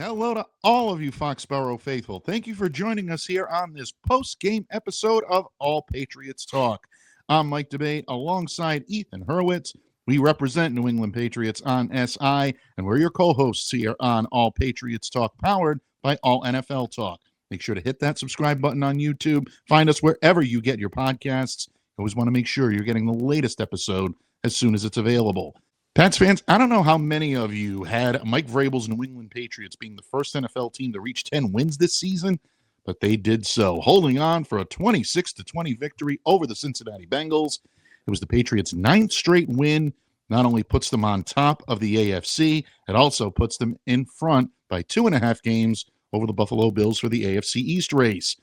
Hello to all of you Foxborough faithful. Thank you for joining us here on this post-game episode of All Patriots Talk. I'm Mike Debate alongside Ethan Hurwitz. We represent New England Patriots on SI, and we're your co-hosts here on All Patriots Talk, powered by All NFL Talk. Make sure to hit that subscribe button on YouTube. Find us wherever you get your podcasts. Always want to make sure you're getting the latest episode as soon as it's available. Pats fans, I don't know how many of you had Mike Vrabel's New England Patriots being the first NFL team to reach 10 wins this season, but they did so, holding on for a 26-20 victory over the Cincinnati Bengals. It was the Patriots' 9th straight win. Not only puts them on top of the AFC, it also puts them in front by 2.5 games over the Buffalo Bills for the AFC East race.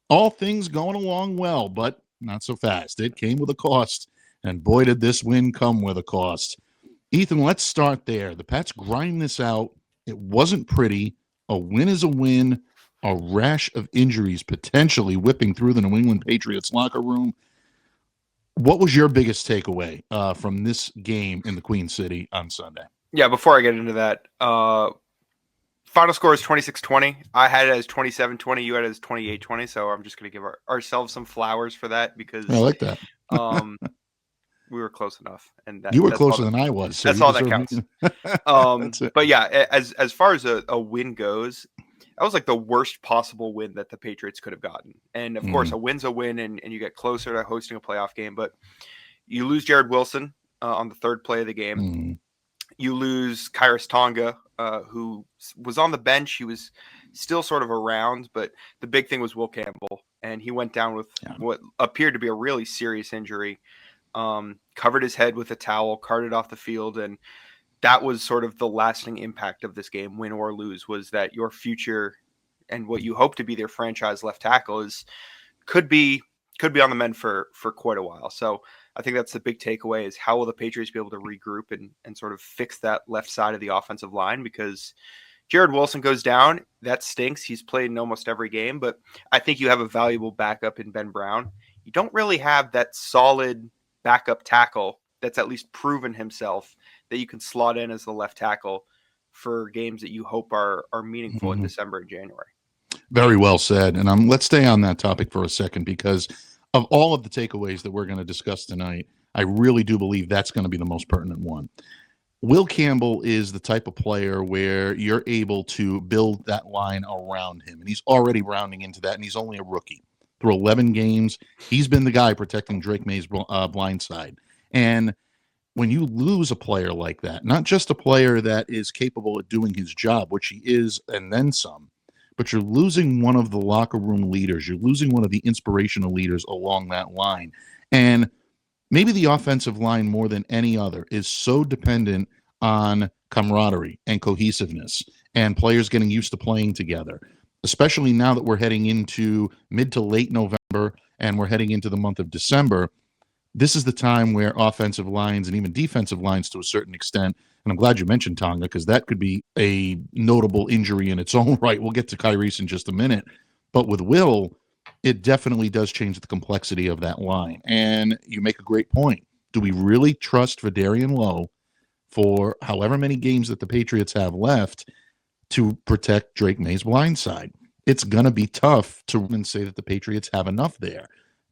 All things going along well, but not so fast. It came with a cost, and boy, did this win come with a cost. Ethan, let's start there. The Pats grind this out. It wasn't pretty. A win is a win. A rash of injuries potentially whipping through the New England Patriots locker room. What was your biggest takeaway from this game in the Queen City on Sunday? Yeah, before I get into that, final score is 26-20. I had it as 27-20. You had it as 28-20. So I'm just going to give ourselves some flowers for that because I like that. we were close enough, and you were closer than I was. So that's all that counts. But yeah, as far as a win goes, that was like the worst possible win that the Patriots could have gotten. And of course, a win's a win, and you get closer to hosting a playoff game. But you lose Jared Wilson on the third play of the game. You lose Khyiris Tonga, who was on the bench. He was still sort of around, but the big thing was Will Campbell, and he went down with what appeared to be a really serious injury. Covered his head with a towel, carted off the field, and that was sort of the lasting impact of this game, win or lose, was that your future and what you hope to be their franchise left tackle could be on the mend for quite a while. So I think that's the big takeaway, is how will the Patriots be able to regroup and sort of fix that left side of the offensive line, because Jared Wilson goes down. That stinks. He's played in almost every game, but I think you have a valuable backup in Ben Brown. You don't really have that solid backup tackle that's at least proven himself that you can slot in as the left tackle for games that you hope are meaningful in December and January. Very well said. And let's stay on that topic for a second, because of all of the takeaways that we're going to discuss tonight, I really do believe that's going to be the most pertinent one. Will Campbell is the type of player where you're able to build that line around him, and he's already rounding into that, and he's only a rookie. Through 11 games, he's been the guy protecting Drake Maye's blind side. And when you lose a player like that, not just a player that is capable of doing his job, which he is, and then some, but you're losing one of the locker room leaders. You're losing one of the inspirational leaders along that line. And maybe the offensive line, more than any other, is so dependent on camaraderie and cohesiveness and players getting used to playing together, especially now that we're heading into mid to late November and we're heading into the month of December. This is the time where offensive lines and even defensive lines to a certain extent, and I'm glad you mentioned Tonga, because that could be a notable injury in its own right. We'll get to Khyiris in just a minute. But with Will, it definitely does change the complexity of that line. And you make a great point. Do we really trust Vidarian Lowe for however many games that the Patriots have left to protect Drake Maye's blind side? It's going to be tough to say that the Patriots have enough there.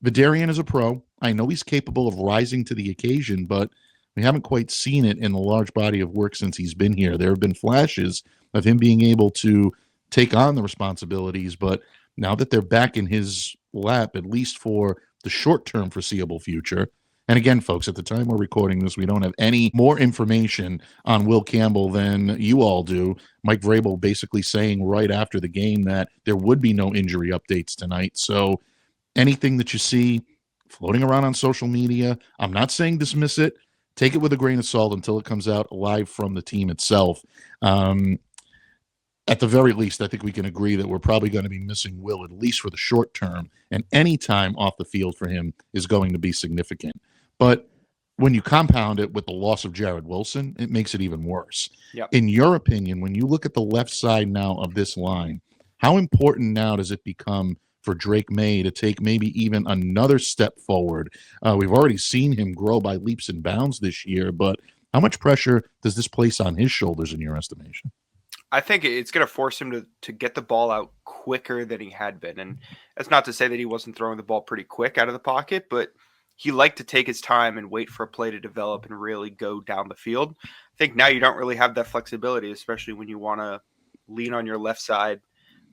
Vidarian is a pro. I know he's capable of rising to the occasion, but we haven't quite seen it in the large body of work since he's been here. There have been flashes of him being able to take on the responsibilities, but now that they're back in his lap, at least for the short-term foreseeable future. And again, folks, at the time we're recording this, we don't have any more information on Will Campbell than you all do. Mike Vrabel basically saying right after the game that there would be no injury updates tonight. So anything that you see floating around on social media, I'm not saying dismiss it. Take it with a grain of salt until it comes out live from the team itself. At the very least, I think we can agree that we're probably going to be missing Will, at least for the short term, and any time off the field for him is going to be significant. But when you compound it with the loss of Jared Wilson, it makes it even worse. Yep. In your opinion, when you look at the left side now of this line, how important now does it become for Drake Maye to take maybe even another step forward? We've already seen him grow by leaps and bounds this year, but how much pressure does this place on his shoulders in your estimation? I think it's going to force him to get the ball out quicker than he had been. And that's not to say that he wasn't throwing the ball pretty quick out of the pocket, but he liked to take his time and wait for a play to develop and really go down the field. I think now you don't really have that flexibility, especially when you want to lean on your left side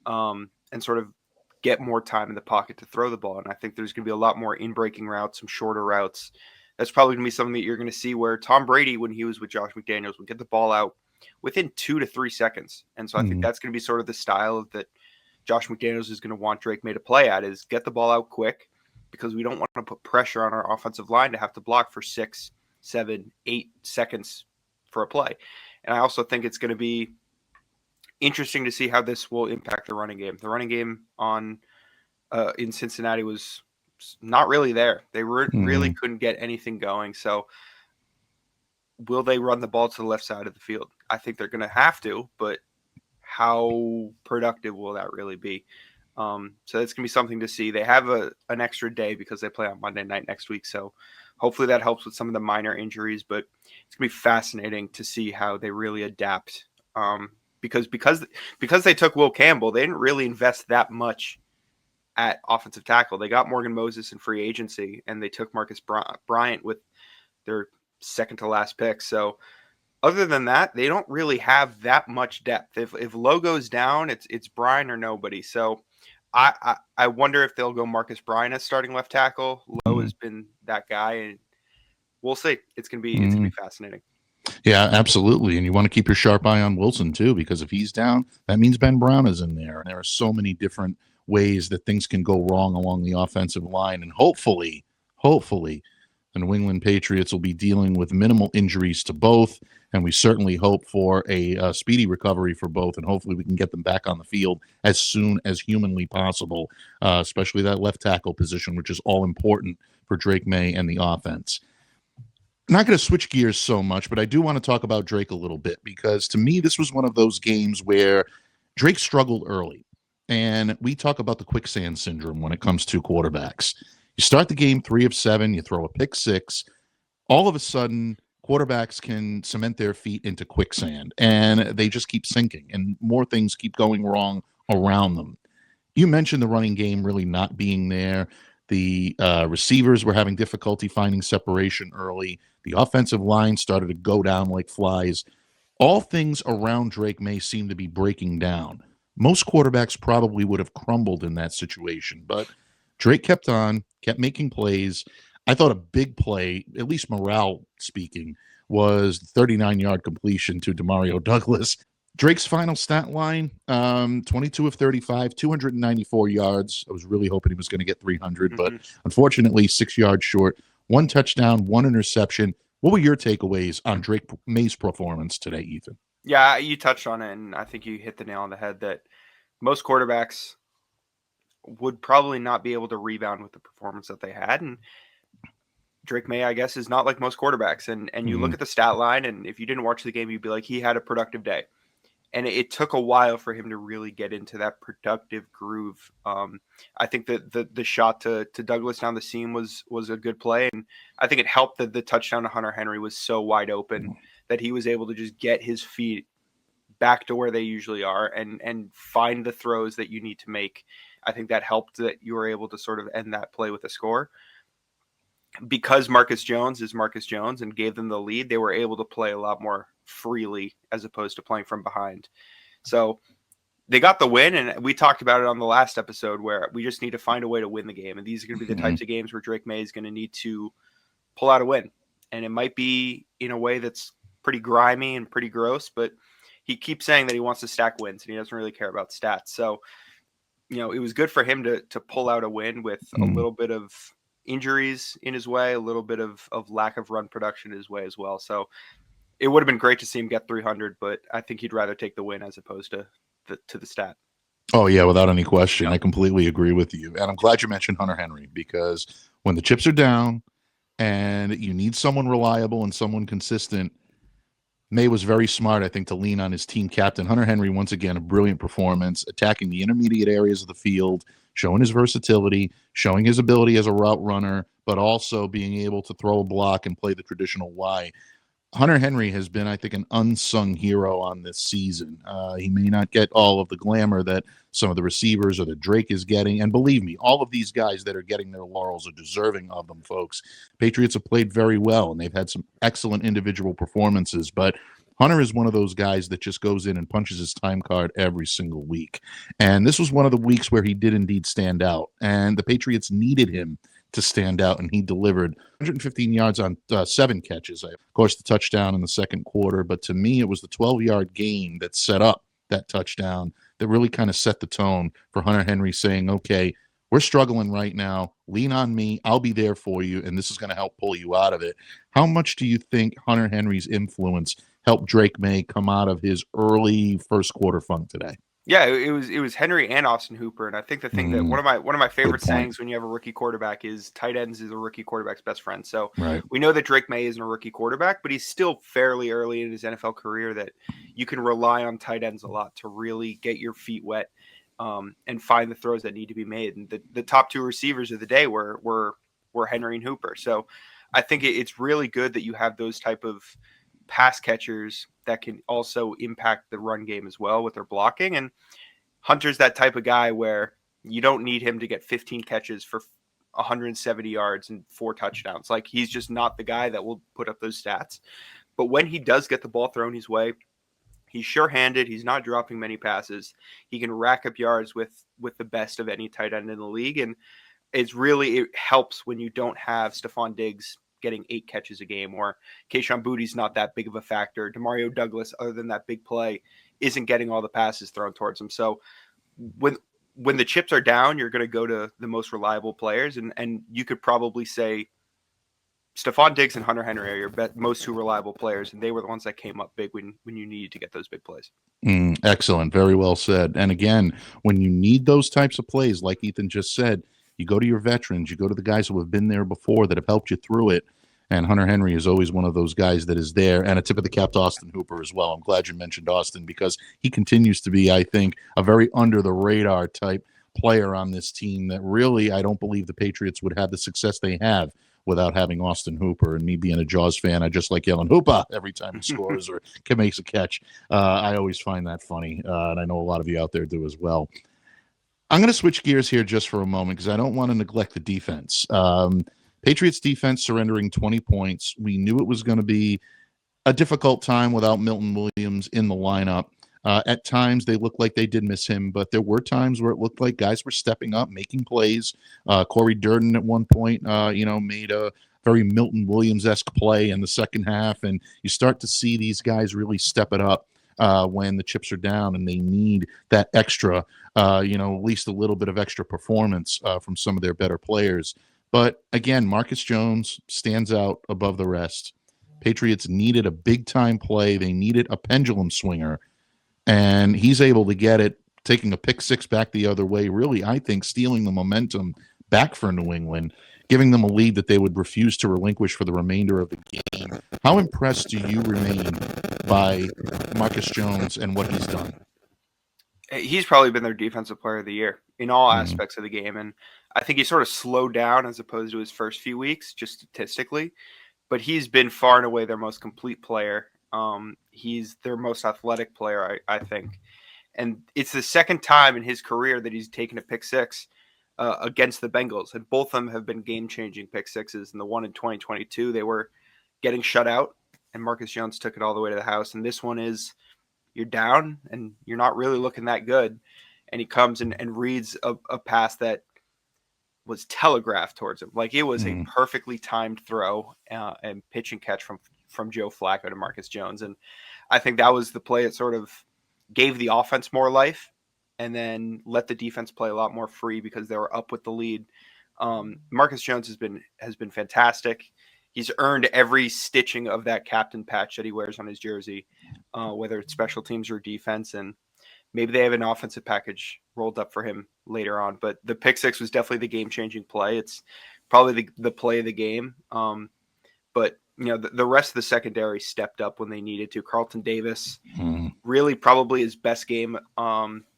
and sort of get more time in the pocket to throw the ball. And I think there's going to be a lot more in-breaking routes, some shorter routes. That's probably going to be something that you're going to see where Tom Brady, when he was with Josh McDaniels, would get the ball out within 2 to 3 seconds. And so I think that's going to be sort of the style that Josh McDaniels is going to want Drake Maye to play at, is get the ball out quick, because we don't want to put pressure on our offensive line to have to block for 6, 7, 8 seconds for a play. And I also think it's going to be interesting to see how this will impact the running game. The running game in Cincinnati was not really there. They really couldn't get anything going. So will they run the ball to the left side of the field? I think they're going to have to, but how productive will that really be? So that's going to be something to see. They have an extra day because they play on Monday night next week. So hopefully that helps with some of the minor injuries, but it's going to be fascinating to see how they really adapt. Because they took Will Campbell, they didn't really invest that much at offensive tackle. They got Morgan Moses in free agency, and they took Marcus Bryant with their second to last pick. So other than that, they don't really have that much depth. If Lowe goes down, it's Bryant or nobody. So I wonder if they'll go Marcus Bryant as starting left tackle. Lowe has been that guy, and we'll see. It's gonna be fascinating. Yeah, absolutely. And you want to keep your sharp eye on Wilson too, because if he's down, that means Ben Brown is in there. And there are so many different ways that things can go wrong along the offensive line. And hopefully, the New England Patriots will be dealing with minimal injuries to both. And we certainly hope for a speedy recovery for both. And hopefully we can get them back on the field as soon as humanly possible, especially that left tackle position, which is all important for Drake Maye and the offense. I'm not going to switch gears so much, but I do want to talk about Drake a little bit, because to me, this was one of those games where Drake struggled early. And we talk about the quicksand syndrome when it comes to quarterbacks. You start the game 3 of 7, you throw a pick 6. All of a sudden, quarterbacks can cement their feet into quicksand, and they just keep sinking, and more things keep going wrong around them. You mentioned the running game really not being there. The receivers were having difficulty finding separation early. The offensive line started to go down like flies. All things around Drake Maye seem to be breaking down. Most quarterbacks probably would have crumbled in that situation, but Drake kept on, kept making plays. I thought a big play, at least morale speaking, was the 39-yard completion to Demario Douglas. Drake's final stat line, 22 of 35, 294 yards. I was really hoping he was going to get 300, but unfortunately 6 yards short. 1 touchdown, 1 interception. What were your takeaways on Drake Maye's performance today, Ethan? Yeah, you touched on it, and I think you hit the nail on the head that most quarterbacks would probably not be able to rebound with the performance that they had. And Drake Maye, I guess, is not like most quarterbacks. And you look at the stat line, and if you didn't watch the game, you'd be like, he had a productive day. And it took a while for him to really get into that productive groove. I think that the shot to Douglas down the seam was a good play. And I think it helped that the touchdown to Hunter Henry was so wide open that he was able to just get his feet back to where they usually are and find the throws that you need to make. I think that helped that you were able to sort of end that play with a score. Because Marcus Jones is Marcus Jones and gave them the lead, they were able to play a lot more freely as opposed to playing from behind. So they got the win, and we talked about it on the last episode where we just need to find a way to win the game. And these are going to be the types of games where Drake Maye is going to need to pull out a win. And it might be in a way that's pretty grimy and pretty gross, but he keeps saying that he wants to stack wins and he doesn't really care about stats. So, it was good for him to pull out a win with a little bit of injuries in his way, a little bit of lack of run production in his way as well. So it would have been great to see him get 300, but I think he'd rather take the win as opposed to the stat. Oh, yeah, without any question. I completely agree with you. And I'm glad you mentioned Hunter Henry, because when the chips are down and you need someone reliable and someone consistent, Maye was very smart, I think, to lean on his team captain. Hunter Henry, once again, a brilliant performance, attacking the intermediate areas of the field, showing his versatility, showing his ability as a route runner, but also being able to throw a block and play the traditional Y. Hunter Henry has been, I think, an unsung hero on this season. He may not get all of the glamour that some of the receivers or that Drake is getting. And believe me, all of these guys that are getting their laurels are deserving of them, folks. Patriots have played very well, and they've had some excellent individual performances. But Hunter is one of those guys that just goes in and punches his time card every single week. And this was one of the weeks where he did indeed stand out. And the Patriots needed him to stand out, and he delivered 115 yards on 7 catches. Of course, the touchdown in the second quarter, but to me, it was the 12-yard gain that set up that touchdown that really kind of set the tone for Hunter Henry saying, okay, we're struggling right now. Lean on me. I'll be there for you, and this is going to help pull you out of it. How much do you think Hunter Henry's influence helped Drake Maye come out of his early first quarter funk today? Yeah, it was Henry and Austin Hooper, and I think the thing that one of my favorite sayings when you have a rookie quarterback is tight ends is a rookie quarterback's best friend. So we know that Drake Maye isn't a rookie quarterback, but he's still fairly early in his NFL career that you can rely on tight ends a lot to really get your feet wet and find the throws that need to be made. And the top 2 receivers of the day were Henry and Hooper. So I think it's really good that you have those type of pass catchers that can also impact the run game as well with their blocking. And Hunter's that type of guy where you don't need him to get 15 catches for 170 yards and 4 touchdowns. Like, he's just not the guy that will put up those stats. But when he does get the ball thrown his way, he's sure-handed. He's not dropping many passes. He can rack up yards with the best of any tight end in the league. And it helps when you don't have Stephon Diggs getting 8 catches a game, or Kayshon Boutte's not that big of a factor. Demario Douglas, other than that big play, isn't getting all the passes thrown towards him. So when the chips are down, you're going to go to the most reliable players, and you could probably say Stephon Diggs and Hunter Henry are your most 2 reliable players, and they were the ones that came up big when you needed to get those big plays. Excellent. Very well said. And again, when you need those types of plays, like Ethan just said, you go to your veterans, you go to the guys who have been there before that have helped you through it. And Hunter Henry is always one of those guys that is there. And a tip of the cap to Austin Hooper as well. I'm glad you mentioned Austin because he continues to be, I think, a very under the radar type player on this team that really I don't believe the Patriots would have the success they have without having Austin Hooper. And me being a Jaws fan, I just like yelling Hooper every time he scores or makes a catch. I always find that funny. And I know a lot of you out there do as well. I'm going to switch gears here just for a moment because I don't want to neglect the defense. Patriots defense surrendering 20 points. We knew it was going to be a difficult time without Milton Williams in the lineup. At times, they looked like they did miss him, but there were times where it looked like guys were stepping up, making plays. Corey Durden at one point, made a very Milton Williams-esque play in the second half, and you start to see these guys really step it up when the chips are down and they need that extra, at least a little bit of extra performance from some of their better players. But again, Marcus Jones stands out above the rest. Patriots needed a big-time play. They needed a pendulum swinger, and he's able to get it, taking a pick 6 back the other way, really, I think, stealing the momentum back for New England, giving them a lead that they would refuse to relinquish for the remainder of the game. How impressed do you remain by Marcus Jones and what he's done? He's probably been their defensive player of the year in all aspects of the game. And I think he sort of slowed down as opposed to his first few weeks, just statistically. But he's been far and away their most complete player. He's their most athletic player, I think. And it's the second time in his career that he's taken a pick 6 against the Bengals. And both of them have been game-changing pick 6s. And the one in 2022, they were getting shut out, and Marcus Jones took it all the way to the house. And this one is, you're down and you're not really looking that good. And he comes and reads a pass that was telegraphed towards him. Like, it was a perfectly timed throw and pitch and catch from Joe Flacco to Marcus Jones. And I think that was the play that sort of gave the offense more life and then let the defense play a lot more free because they were up with the lead. Marcus Jones has been fantastic. He's earned every stitching of that captain patch that he wears on his jersey, whether it's special teams or defense. And maybe they have an offensive package rolled up for him later on. But the pick 6 was definitely the game-changing play. It's probably the play of the game. But the rest of the secondary stepped up when they needed to. Carlton Davis, really probably his best game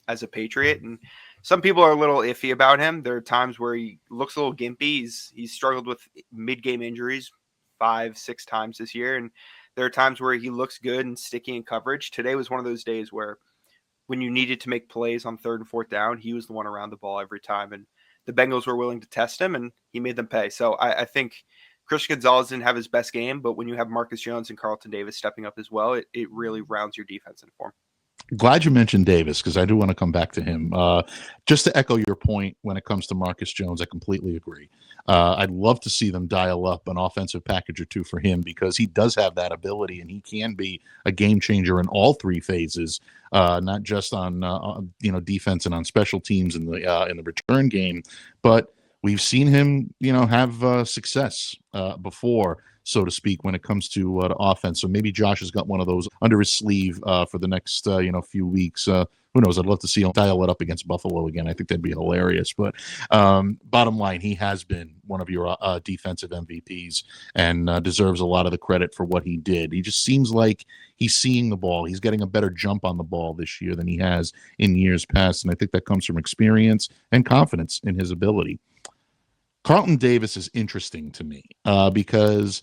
as a Patriot. And some people are a little iffy about him. There are times where he looks a little gimpy. He's struggled with mid-game injuries 5-6 times this year. And There are times where he looks good and sticky in coverage. Today was one of those days where when you needed to make plays on 3rd and 4th down, he was the one around the ball every time. And the Bengals were willing to test him, and he made them pay. So I think Christian Gonzalez didn't have his best game, but when you have Marcus Jones and Carlton Davis stepping up as well, it really rounds your defense in form. Glad you mentioned Davis, because I do want to come back to him. Just to echo your point when it comes to Marcus Jones, I completely agree. I'd love to see them dial up an offensive package or two for him, because he does have that ability, and he can be a game changer in all 3 phases, not just on defense and on special teams in the return game, but we've seen him have success before, so to speak, when it comes to offense. So maybe Josh has got one of those under his sleeve for the next few weeks. Who knows? I'd love to see him dial it up against Buffalo again. I think that'd be hilarious. But bottom line, he has been one of your defensive MVPs and deserves a lot of the credit for what he did. He just seems like he's seeing the ball. He's getting a better jump on the ball this year than he has in years past. And I think that comes from experience and confidence in his ability. Carlton Davis is interesting to me because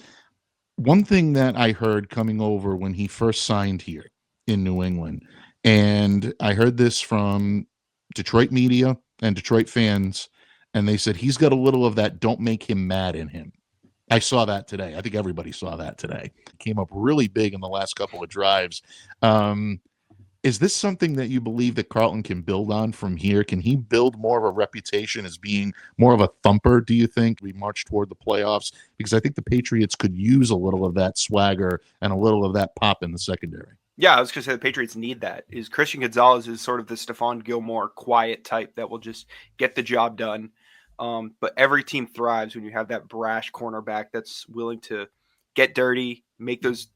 one thing that I heard coming over when he first signed here in New England, and I heard this from Detroit media and Detroit fans, and they said he's got a little of that "don't make him mad" in him. I saw that today. I think everybody saw that today. It came up really big in the last couple of drives. Is this something that you believe that Carlton can build on from here? Can he build more of a reputation as being more of a thumper, do you think, we march toward the playoffs? Because I think the Patriots could use a little of that swagger and a little of that pop in the secondary. Yeah, I was going to say the Patriots need that. Christian Gonzalez is sort of the Stephon Gilmore quiet type that will just get the job done. But every team thrives when you have that brash cornerback that's willing to get dirty, make those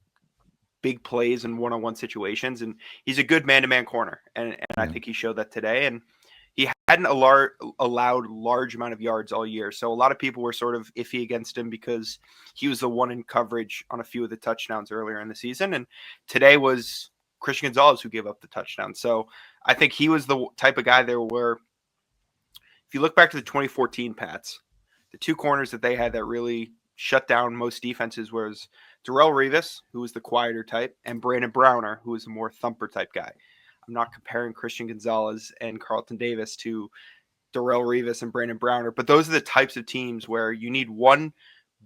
big plays in one-on-one situations, and he's a good man-to-man corner, and I think he showed that today. And he hadn't allowed large amount of yards all year, so a lot of people were sort of iffy against him because he was the one in coverage on a few of the touchdowns earlier in the season, and today was Christian Gonzalez who gave up the touchdown. So I think he was the type of guy there where, if you look back to the 2014 Pats, the 2 corners that they had that really shut down most defenses was Darrelle Revis, who was the quieter type, and Brandon Browner, who was a more thumper type guy. I'm not comparing Christian Gonzalez and Carlton Davis to Darrelle Revis and Brandon Browner, but those are the types of teams where you need one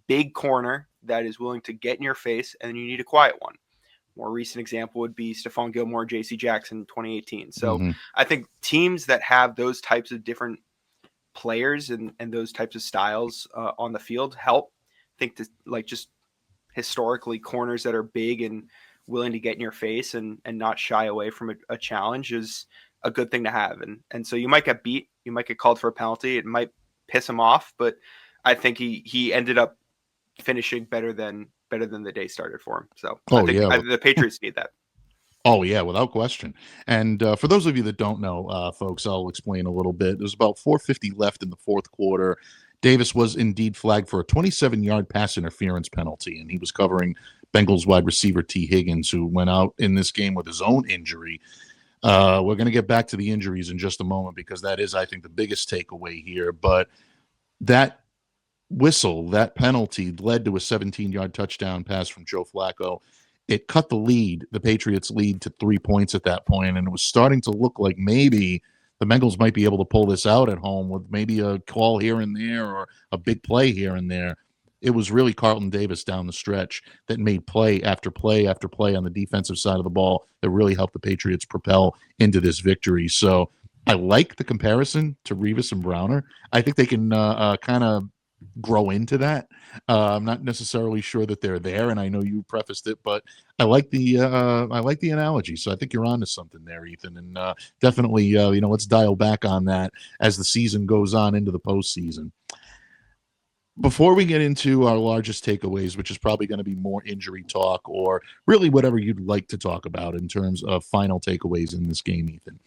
big corner that is willing to get in your face, and you need a quiet one. More recent example would be Stephon Gilmore, J.C. Jackson in 2018. So I think teams that have those types of different players and those types of styles on the field help. I think just historically, corners that are big and willing to get in your face and not shy away from a challenge is a good thing to have. And so you might get beat, you might get called for a penalty, it might piss him off, but I think he ended up finishing better than the day started for him. So I think the Patriots need that. Oh, yeah, without question. And for those of you that don't know, folks, I'll explain a little bit. There's about 4:50 left in the 4th quarter. Davis was indeed flagged for a 27-yard pass interference penalty, and he was covering Bengals wide receiver T. Higgins, who went out in this game with his own injury. We're going to get back to the injuries in just a moment, because that is, I think, the biggest takeaway here. But that whistle, that penalty, led to a 17-yard touchdown pass from Joe Flacco. It cut the Patriots' lead, to 3 points at that point, and it was starting to look like maybe the Bengals might be able to pull this out at home with maybe a call here and there or a big play here and there. It was really Carlton Davis down the stretch that made play after play after play on the defensive side of the ball that really helped the Patriots propel into this victory. So I like the comparison to Revis and Browner. I think they can kind of grow into that. I'm not necessarily sure that they're there, and I know you prefaced it, but I like the analogy. So I think you're onto something there, Ethan, and definitely let's dial back on that as the season goes on into the postseason. Before we get into our largest takeaways, which is probably going to be more injury talk or really whatever you'd like to talk about in terms of final takeaways in this game, Ethan.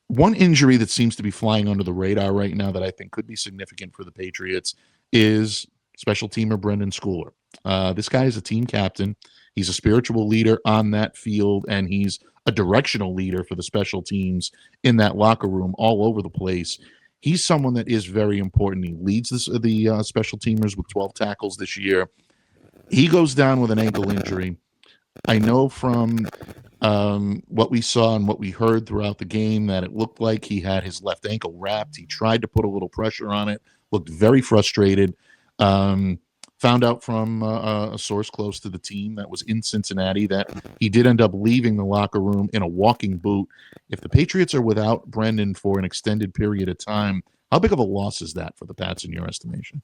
One injury that seems to be flying under the radar right now that I think could be significant for the Patriots is special teamer Brenden Schooler. This guy is a team captain. He's a spiritual leader on that field, and he's a directional leader for the special teams in that locker room all over the place. He's someone that is very important. He leads the special teamers with 12 tackles this year. He goes down with an ankle injury. I know from what we saw and what we heard throughout the game that it looked like he had his left ankle wrapped. He tried to put a little pressure on it, looked very frustrated. Found out from a source close to the team that was in Cincinnati that he did end up leaving the locker room in a walking boot. If the Patriots are without Brenden for an extended period of time, how big of a loss is that for the Pats in your estimation?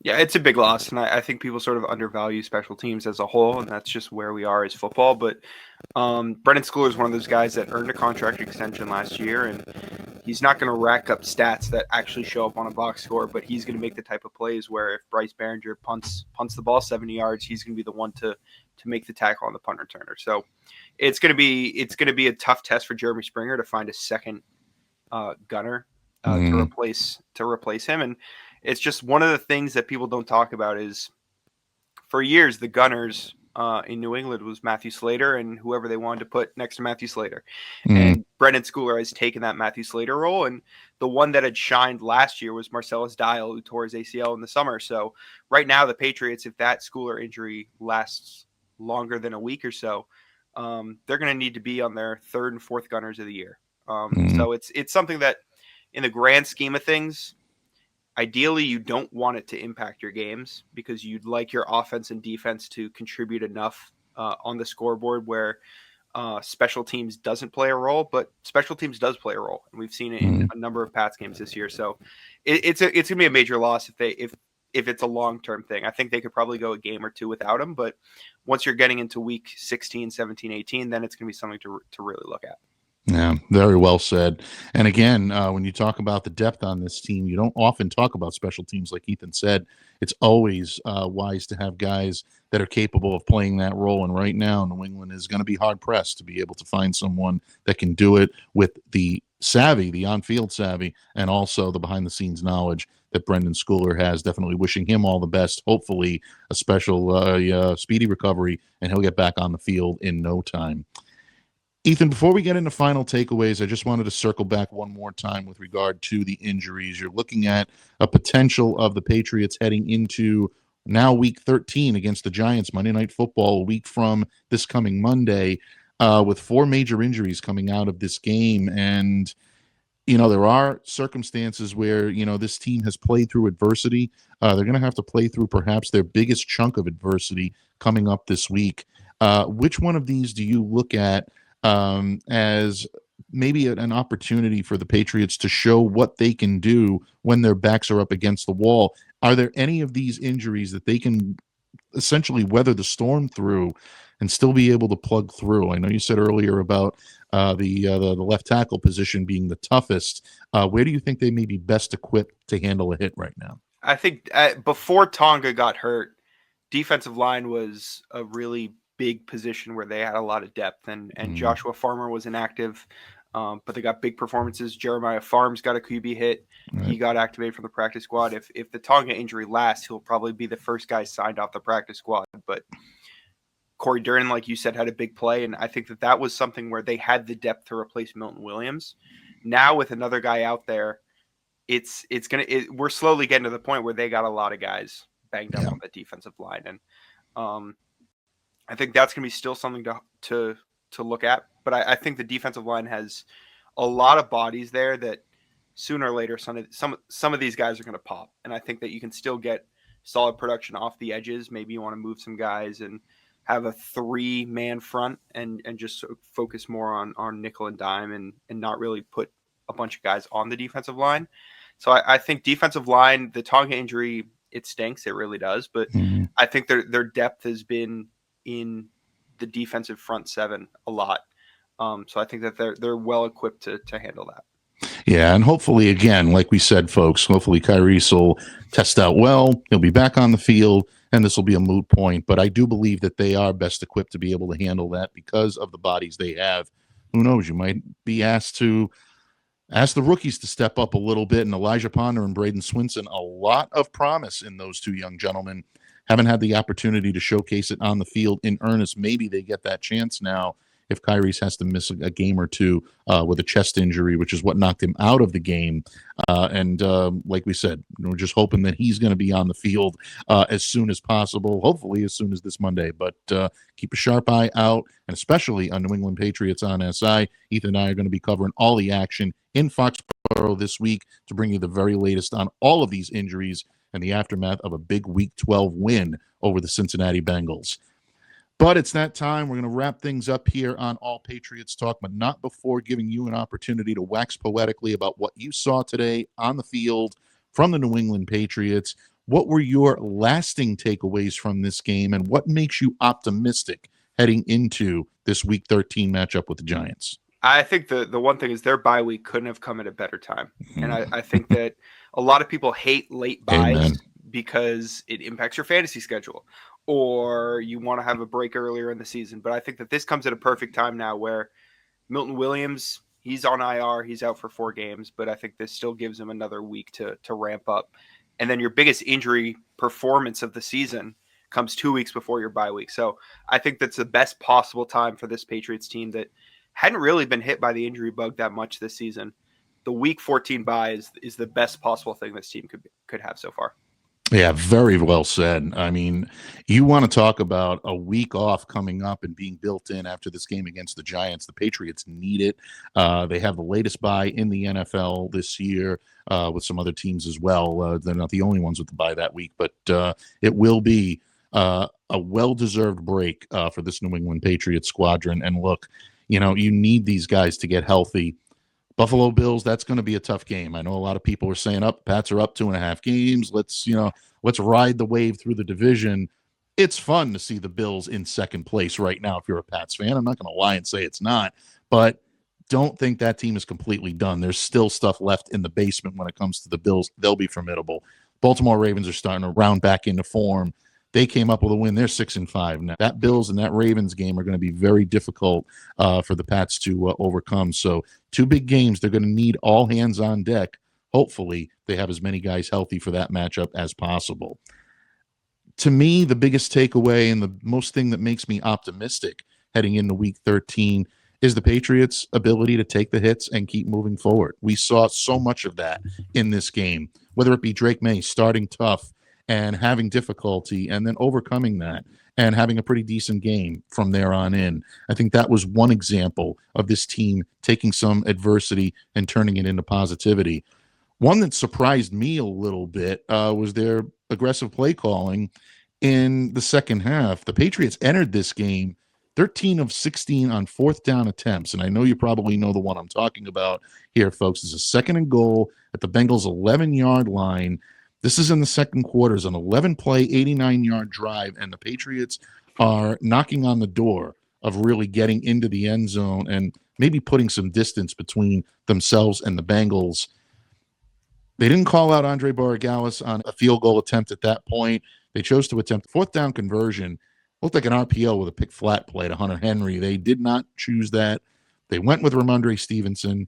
Yeah, it's a big loss, and I think people sort of undervalue special teams as a whole, and that's just where we are as football. But Brenden Schooler is one of those guys that earned a contract extension last year, and he's not going to rack up stats that actually show up on a box score, but he's going to make the type of plays where if Bryce Behringer punts the ball 70 yards, he's going to be the one to make the tackle on the punt returner. So it's going to be a tough test for Jeremy Springer to find a second gunner to replace him. And it's just one of the things that people don't talk about is for years, the gunners in New England was Matthew Slater and whoever they wanted to put next to Matthew Slater. And Brenden Schooler has taken that Matthew Slater role. And the one that had shined last year was Marcellus Dial, who tore his ACL in the summer. So right now, the Patriots, if that Schooler injury lasts longer than a week or so, they're going to need to be on their third and fourth gunners of the year. So it's something that in the grand scheme of things, ideally, you don't want it to impact your games because you'd like your offense and defense to contribute enough on the scoreboard where special teams doesn't play a role, but special teams does play a role. And we've seen it in a number of Pats games this year. So it's going to be a major loss if it's a long-term thing. I think they could probably go a game or two without him, but once you're getting into week 16, 17, 18, then it's going to be something to really look at. Yeah, very well said. And again, when you talk about the depth on this team, you don't often talk about special teams like Ethan said. It's always wise to have guys that are capable of playing that role. And right now, New England is going to be hard-pressed to be able to find someone that can do it with the savvy, the on-field savvy, and also the behind-the-scenes knowledge that Brenden Schooler has. Definitely wishing him all the best. Hopefully a special speedy recovery, and he'll get back on the field in no time. Ethan, before we get into final takeaways, I just wanted to circle back one more time with regard to the injuries. You're looking at a potential of the Patriots heading into now week 13 against the Giants, Monday Night Football, a week from this coming Monday, with 4 major injuries coming out of this game. And, there are circumstances where, this team has played through adversity. They're going to have to play through perhaps their biggest chunk of adversity coming up this week. Which one of these do you look at as maybe an opportunity for the Patriots to show what they can do when their backs are up against the wall? Are there any of these injuries that they can essentially weather the storm through and still be able to plug through? I know you said earlier about the left tackle position being the toughest. Where do you think they may be best equipped to handle a hit right now? I think before Tonga got hurt, defensive line was a really big position where they had a lot of depth, and Joshua Farmer was inactive, but they got big performances. Jeremiah Farms got a QB hit. Right. He got activated from the practice squad. If the Tonga injury lasts, he'll probably be the first guy signed off the practice squad. But Corey Durden, like you said, had a big play, and I think that was something where they had the depth to replace Milton Williams. Now with another guy out there, we're slowly getting to the point where they got a lot of guys banged up on the defensive line, and I think that's going to be still something to look at. But I think the defensive line has a lot of bodies there that sooner or later some of these guys are going to pop. And I think that you can still get solid production off the edges. Maybe you want to move some guys and have a 3-man front and just sort of focus more on nickel and dime and not really put a bunch of guys on the defensive line. So I think defensive line, the Tonga injury, it stinks. It really does. But I think their depth has been in the defensive front 7 a lot. So I think that they're well equipped to handle that. Yeah, and hopefully, again, like we said, folks, hopefully Khyiris will test out well. He'll be back on the field, and this will be a moot point. But I do believe that they are best equipped to be able to handle that because of the bodies they have. Who knows? You might be asked to ask the rookies to step up a little bit, and Elijah Ponder and Braden Swinson, a lot of promise in those 2 young gentlemen. Haven't had the opportunity to showcase it on the field in earnest. Maybe they get that chance now if Khyiris has to miss a game or two with a chest injury, which is what knocked him out of the game. And like we said, we're just hoping that he's going to be on the field as soon as possible, hopefully as soon as this Monday. But keep a sharp eye out, and especially on New England Patriots on SI. Ethan and I are going to be covering all the action in Foxborough this week to bring you the very latest on all of these injuries and the aftermath of a big Week 12 win over the Cincinnati Bengals. But it's that time. We're going to wrap things up here on All Patriots Talk, but not before giving you an opportunity to wax poetically about what you saw today on the field from the New England Patriots. What were your lasting takeaways from this game, and what makes you optimistic heading into this Week 13 matchup with the Giants? I think the one thing is their bye week couldn't have come at a better time. And I think that a lot of people hate late buys because it impacts your fantasy schedule, or you want to have a break earlier in the season. But I think that this comes at a perfect time now where Milton Williams, he's on IR, he's out for 4 games, but I think this still gives him another week to ramp up. And then your biggest injury performance of the season comes 2 weeks before your bye week. So I think that's the best possible time for this Patriots team that hadn't really been hit by the injury bug that much this season. The Week 14 bye is the best possible thing this team could have so far. Yeah, very well said. I mean, you want to talk about a week off coming up and being built in after this game against the Giants. The Patriots need it. They have the latest bye in the NFL this year with some other teams as well. They're not the only ones with the bye that week, but it will be a well-deserved break for this New England Patriots squadron. And look, you need these guys to get healthy. Buffalo Bills, that's going to be a tough game. I know a lot of people are saying, Pats are up 2.5 games. Let's ride the wave through the division. It's fun to see the Bills in second place right now if you're a Pats fan. I'm not going to lie and say it's not, but don't think that team is completely done. There's still stuff left in the basement when it comes to the Bills. They'll be formidable. Baltimore Ravens are starting to round back into form. They came up with a win. They're 6-5 now. That Bills and that Ravens game are going to be very difficult for the Pats to overcome. So 2 big games. They're going to need all hands on deck. Hopefully, they have as many guys healthy for that matchup as possible. To me, the biggest takeaway and the most thing that makes me optimistic heading into Week 13 is the Patriots' ability to take the hits and keep moving forward. We saw so much of that in this game, whether it be Drake Maye starting tough and having difficulty and then overcoming that and having a pretty decent game from there on in. I think that was one example of this team taking some adversity and turning it into positivity. One that surprised me a little bit was their aggressive play calling in the second half. The Patriots entered this game 13 of 16 on 4th down attempts. And I know you probably know the one I'm talking about here, folks. It's a 2nd and goal at the Bengals' 11-yard line. This is in the second quarter. It's an 11-play, 89-yard drive, and the Patriots are knocking on the door of really getting into the end zone and maybe putting some distance between themselves and the Bengals. They didn't call out Andre Borregales on a field goal attempt at that point. They chose to attempt 4th down conversion. Looked like an RPO with a pick flat play to Hunter Henry. They did not choose that. They went with Ramondre Stevenson.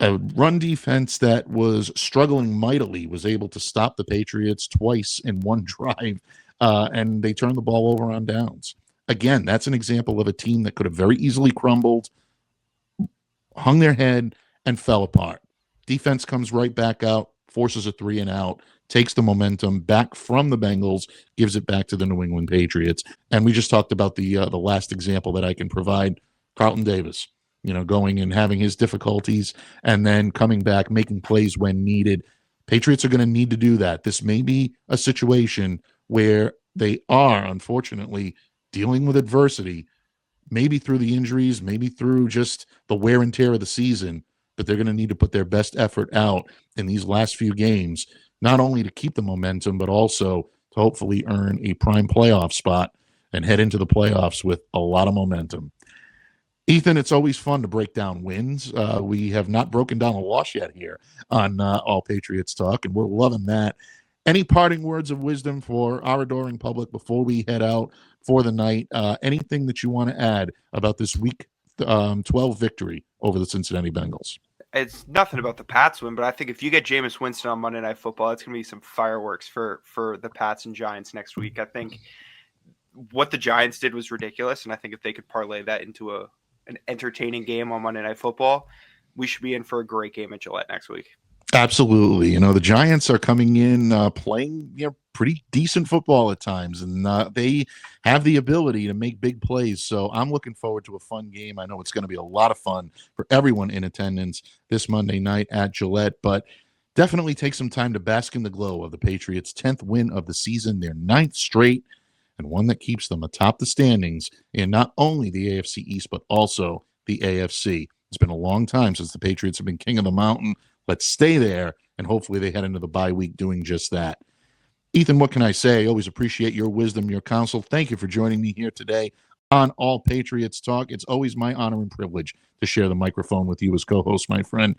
A run defense that was struggling mightily was able to stop the Patriots twice in one drive, and they turned the ball over on downs. Again, that's an example of a team that could have very easily crumbled, hung their head, and fell apart. Defense comes right back out, forces a 3-and-out, takes the momentum back from the Bengals, gives it back to the New England Patriots. And we just talked about the last example that I can provide, Carlton Davis. Going and having his difficulties and then coming back, making plays when needed. Patriots are going to need to do that. This may be a situation where they are, unfortunately, dealing with adversity, maybe through the injuries, maybe through just the wear and tear of the season, but they're going to need to put their best effort out in these last few games, not only to keep the momentum, but also to hopefully earn a prime playoff spot and head into the playoffs with a lot of momentum. Ethan, it's always fun to break down wins. We have not broken down a loss yet here on All Patriots Talk, and we're loving that. Any parting words of wisdom for our adoring public before we head out for the night? Anything that you want to add about this Week 12 victory over the Cincinnati Bengals? It's nothing about the Pats win, but I think if you get Jameis Winston on Monday Night Football, it's going to be some fireworks for the Pats and Giants next week. I think what the Giants did was ridiculous, and I think if they could parlay that into an entertaining game on Monday Night Football, we should be in for a great game at Gillette next week. Absolutely. The Giants are coming in playing pretty decent football at times, and they have the ability to make big plays. So I'm looking forward to a fun game. I know it's going to be a lot of fun for everyone in attendance this Monday night at Gillette, but definitely take some time to bask in the glow of the Patriots' 10th win of the season, their 9th straight, and one that keeps them atop the standings in not only the AFC East, but also the AFC. It's been a long time since the Patriots have been king of the mountain. Let's stay there, and hopefully they head into the bye week doing just that. Ethan, what can I say? I always appreciate your wisdom, your counsel. Thank you for joining me here today on All Patriots Talk. It's always my honor and privilege to share the microphone with you as co-host, my friend.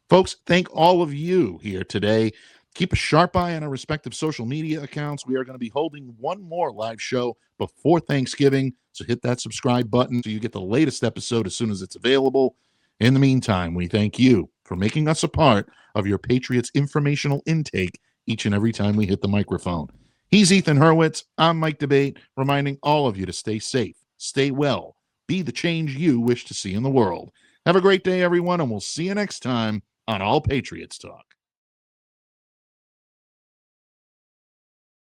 Folks, thank all of you here today. Keep a sharp eye on our respective social media accounts. We are going to be holding one more live show before Thanksgiving, so hit that subscribe button so you get the latest episode as soon as it's available. In the meantime, we thank you for making us a part of your Patriots informational intake each and every time we hit the microphone. He's Ethan Hurwitz. I'm Mike Debate, reminding all of you to stay safe, stay well, be the change you wish to see in the world. Have a great day, everyone, and we'll see you next time on All Patriots Talk.